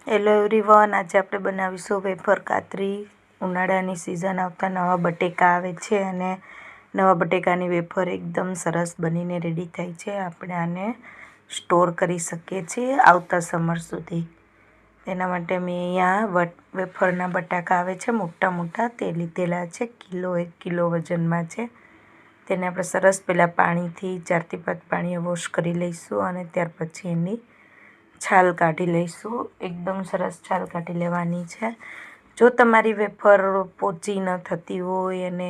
Hello everyone, આજે આપણે બનાવીશું વેફર કાતરી. ઉનાળાની સિઝન આવતા નવા બટેકા આવે છે અને નવા બટેકાની વેફર એકદમ સરસ બનીને રેડી થાય છે. આપણે આને સ્ટોર કરી શકીએ છીએ આવતા સમર સુધી. તેના માટે મેં અહીંયા વેફરના બટાકા આવે છે મોટા મોટા, તે લીધેલા છે. 1 કિલો વજનમાં છે. તેને આપણે સરસ પહેલાં પાણીથી 4 થી 5 પાણીએ વોશ કરી લઈશું અને ત્યાર પછી એની છાલ કાઢી લઈશું. એકદમ સરસ છાલ કાઢી લેવાની છે. જો તમારી વેફર પોચી ન થતી હોય અને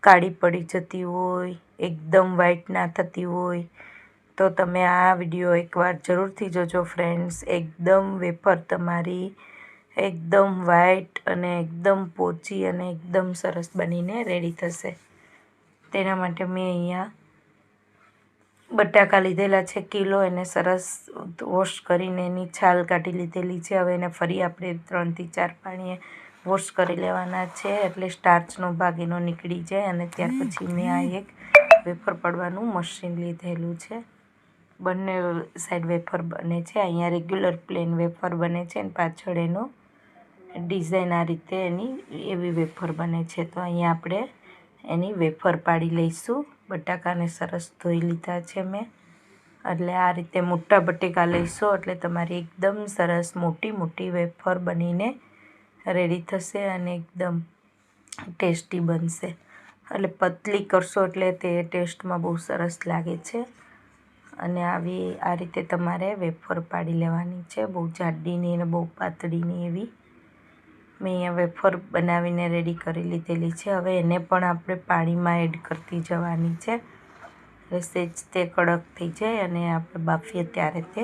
કાળી પડી જતી હોય, એકદમ વ્હાઈટ ના થતી હોય, તો તમે આ વિડીયો એકવાર જરૂરથી જોજો ફ્રેન્ડ્સ. એકદમ વેફર તમારી એકદમ વ્હાઈટ અને એકદમ પોચી અને એકદમ સરસ બનીને રેડી થશે. તેના માટે મેં અહીંયા બટાકા લીધેલા છે કિલો. એને સરસ વોશ કરીને એની છાલ કાઢી લીધેલી છે. હવે એને ફરી આપણે 3 થી 4 પાણીએ વોશ કરી લેવાના છે, એટલે સ્ટાર્ચનો ભાગ એનો નીકળી જાય. અને ત્યાર પછી મેં આ એક વેફર પાડવાનું મશીન લીધેલું છે. બંને સાઈડ વેફર બને છે. અહીંયા રેગ્યુલર પ્લેન વેફર બને છે અને પાછળ એનો ડિઝાઇન આ રીતે એની એવી વેફર બને છે. તો અહીંયા આપણે એની વેફર પાડી લઈશું. બટાકાને સરસ ધોઈ લીધા છે મેં. એટલે આ રીતે મોટા બટેકા લઈશું એટલે તમારી એકદમ સરસ મોટી મોટી વેફર બનીને રેડી થશે અને એકદમ ટેસ્ટી બનશે. એટલે પતલી કરશો એટલે તે ટેસ્ટમાં બહુ સરસ લાગે છે. અને આ રીતે તમારે વેફર પાડી લેવાની છે, બહુ જાડી નહીં અને બહુ પાતળી નહીં એવી. મેં અહીંયા વેફર બનાવીને રેડી કરી લીધેલી છે. હવે એને પણ આપણે પાણીમાં એડ કરતી જવાની છે. એટલે સેજ તે કડક થઈ જાય અને આપણે બાફીએ ત્યારે તે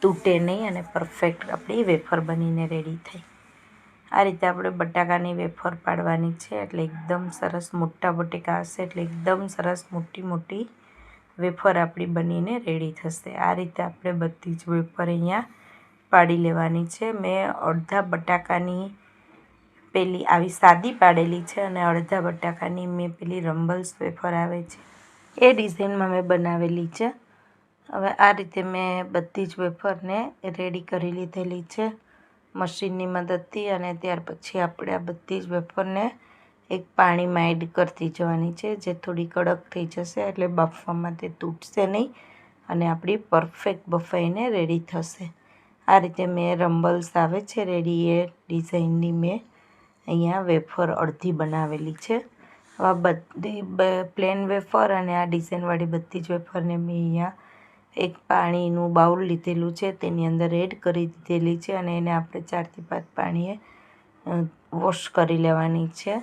તૂટે નહીં અને પરફેક્ટ આપણી વેફર બનીને રેડી થાય. આ રીતે આપણે બટાકાની વેફર પાડવાની છે. એટલે એકદમ સરસ મોટા બટેકા હશે એટલે એકદમ સરસ મોટી મોટી વેફર આપણી બનીને રેડી થશે. આ રીતે આપણે બધી જ વેફર અહીંયા પાડી લેવાની છે. મેં અડધા બટાકાની પેલી આવી સાદી પાડેલી છે અને અડધા બટાકાની મેં પેલી રંબલ્સ વેફર આવે છે એ ડિઝાઇનમાં મેં બનાવેલી છે. હવે આ રીતે મેં બધી જ વેફરને રેડી કરી લીધેલી છે મશીનની મદદથી. અને ત્યાર પછી આપણે આ બધી જ વેફરને એક પાણીમાં એડ કરતી જવાની છે, જે થોડી કડક થઈ જશે એટલે બાફવામાં તે તૂટશે નહીં અને આપણી પરફેક્ટ બફાઈને રેડી થશે. આ રીતે મેં રંબલ્સ આવે છે રેડી એ ડિઝાઇનની મેં અહીંયા વેફર અડધી બનાવેલી છે. આ બધી પ્લેન વેફર અને આ ડિઝાઇનવાળી બધી જ વેફરને મેં અહીંયા એક પાણીનું બાઉલ લીધેલું છે, તેની અંદર એડ કરી દીધેલી છે અને એને આપણે 4 થી 5 પાણીએ વોશ કરી લેવાની છે.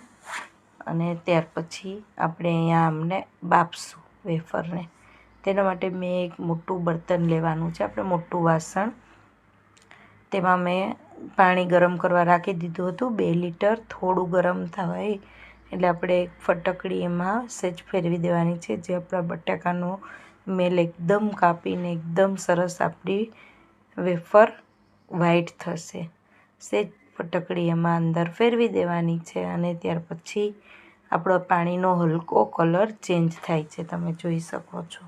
અને ત્યાર પછી આપણે અહીંયા અમને બાફશું વેફરને. તેના માટે મેં એક મોટું બર્તન લેવાનું છે, આપણે મોટું વાસણ. તેમાં મેં પાણી ગરમ કરવા રાખી દીધું હતું 2 લીટર. થોડું ગરમ થવાય એટલે આપણે એક ફટકડી એમાં સહેજ ફેરવી દેવાની છે, જે આપણા બટાકાનો મેલ એકદમ કાપીને એકદમ સરસ આપણી વેફર વ્હાઈટ થશે. સહેજ ફટકડી એમાં અંદર ફેરવી દેવાની છે અને ત્યાર પછી આપણો પાણીનો હલકો કલર ચેન્જ થાય છે, તમે જોઈ શકો છો.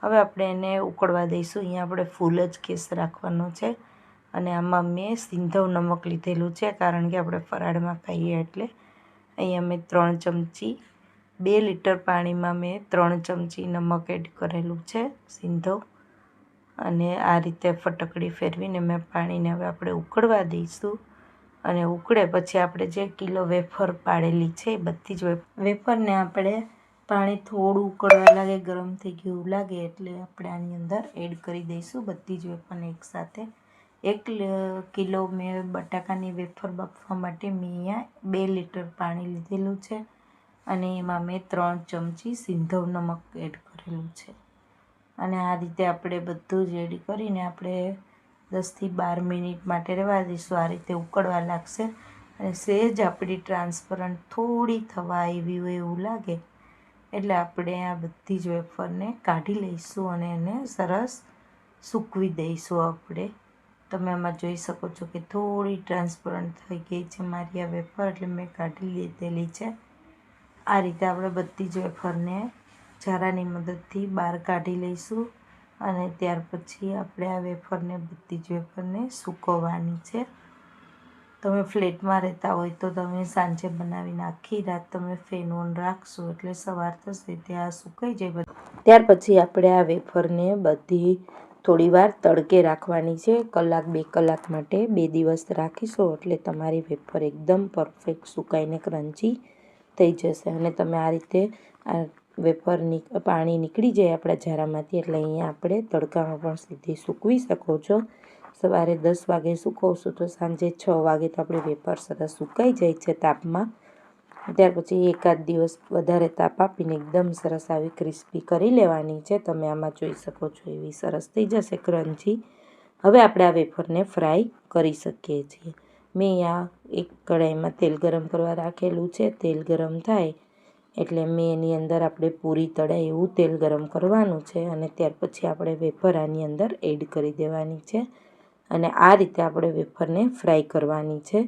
હવે આપણે એને ઉકળવા દઈશું. અહીંયા આપણે ફૂલ જ ગેસ રાખવાનો છે. અને આમાં મેં સિંધવ નમક લીધેલું છે, કારણ કે આપણે ફરાળમાં ખાઈએ એટલે. અહીંયા મેં 3 ચમચી 2 લીટર પાણીમાં મેં 3 ચમચી નમક એડ કરેલું છે સિંધવ. અને આ રીતે ફટકડી ફેરવીને મેં પાણીને હવે આપણે ઉકળવા દઈશું. અને ઉકળે પછી આપણે જે કિલો વેફર પાડેલી છે એ બધી જ વેફરને આપણે પાણી થોડું ઉકળવા લાગે, ગરમ થઈ ગયું લાગે એટલે આપણે આની અંદર એડ કરી દઈશું બધી જ વેફરને એકસાથે. 1 કિલો મેં બટાકાની વેફર બાફવા માટે મેં અહીંયા 2 લીટર પાણી લીધેલું છે અને એમાં મેં 3 ચમચી સિંધવ નમક એડ કરેલું છે. અને આ રીતે આપણે બધું જ એડ કરીને આપણે 10 થી 12 મિનિટ માટે રહેવા દઈશું. આ રીતે ઉકળવા લાગશે અને સહેજ આપણી ટ્રાન્સપરન્ટ થોડી થવા આવી હોય એવું લાગે એટલે આપણે આ બધી જ વેફરને કાઢી લઈશું અને એને સરસ સૂકવી દઈશું આપણે. તમે આમાં જોઈ શકો છો કે થોડી ટ્રાન્સપરન્ટ થઈ ગઈ છે મારી આ વેફર, એટલે મેં કાઢી લીધેલી છે. આ રીતે આપણે બધી જ વેફરને ઝારાની મદદથી બહાર કાઢી લઈશું અને ત્યાર પછી આપણે આ વેફરને બધી જ વેફરને સૂકવવાની છે. તમે ફ્લેટમાં રહેતા હોય તો તમે સાંજે બનાવીને આખી રાત તમે ફેન ઓન રાખશો એટલે સવાર થશે ત્યાં સુકાઈ જાય. ત્યાર પછી આપણે આ વેફરને બધી થોડી વાર તડકે રાખવાની છે, 1 2 કલાક માટે. 2 દિવસ રાખીશો એટલે તમારી વેફર એકદમ પરફેક્ટ સુકાઈને ક્રન્ચી થઈ જશે. અને તમે આ રીતે આ વેફરની પાણી નીકળી જાય આપણા ઝારામાંથી એટલે અહીંયા આપણે તડકામાં પણ સીધી સૂકવી શકો છો. સવારે 10 વાગે સૂકવશો તો સાંજે 6 વાગે તો આપણી વેફર સરસ સુકાઈ જાય છે તાપમાં. ત્યાર પછી એકાદ દિવસ વધારે તાપ આપીને એકદમ સરસ આવી ક્રિસ્પી કરી લેવાની છે. તમે આમાં જોઈ શકો છો એવી સરસ થઈ જશે ક્રન્ચી. હવે આપણે આ વેફરને ફ્રાય કરી શકીએ છીએ. મેં અહીંયા એક કઢાઈમાં તેલ ગરમ કરવા રાખેલું છે. તેલ ગરમ થાય એટલે મેં એની અંદર આપણે પૂરી તળાય એવું તેલ ગરમ કરવાનું છે. અને ત્યાર પછી આપણે વેફર આની અંદર એડ કરી દેવાની છે અને આ રીતે આપણે વેફરને ફ્રાય કરવાની છે.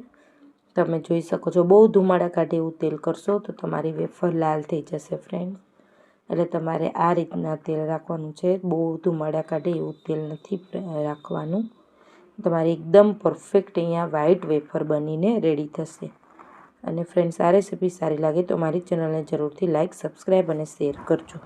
તમે જોઈ શકો છો બહુ ધુમાડા કાઢે એવું તેલ કરશો તો તમારી વેફર લાલ થઈ જશે ફ્રેન્ડ. એટલે તમારે આ રીતના તેલ રાખવાનું છે. બહુ ધુમાડા કાઢે એવું તેલ નથી રાખવાનું. તમારી એકદમ પરફેક્ટ અહીંયા વ્હાઈટ વેફર બનીને રેડી થશે. અને ફ્રેન્ડ્સ, આ રેસીપી સારી લાગે તો મારી ચેનલને જરૂરથી લાઇક, સબસ્ક્રાઈબ અને શેર કરજો.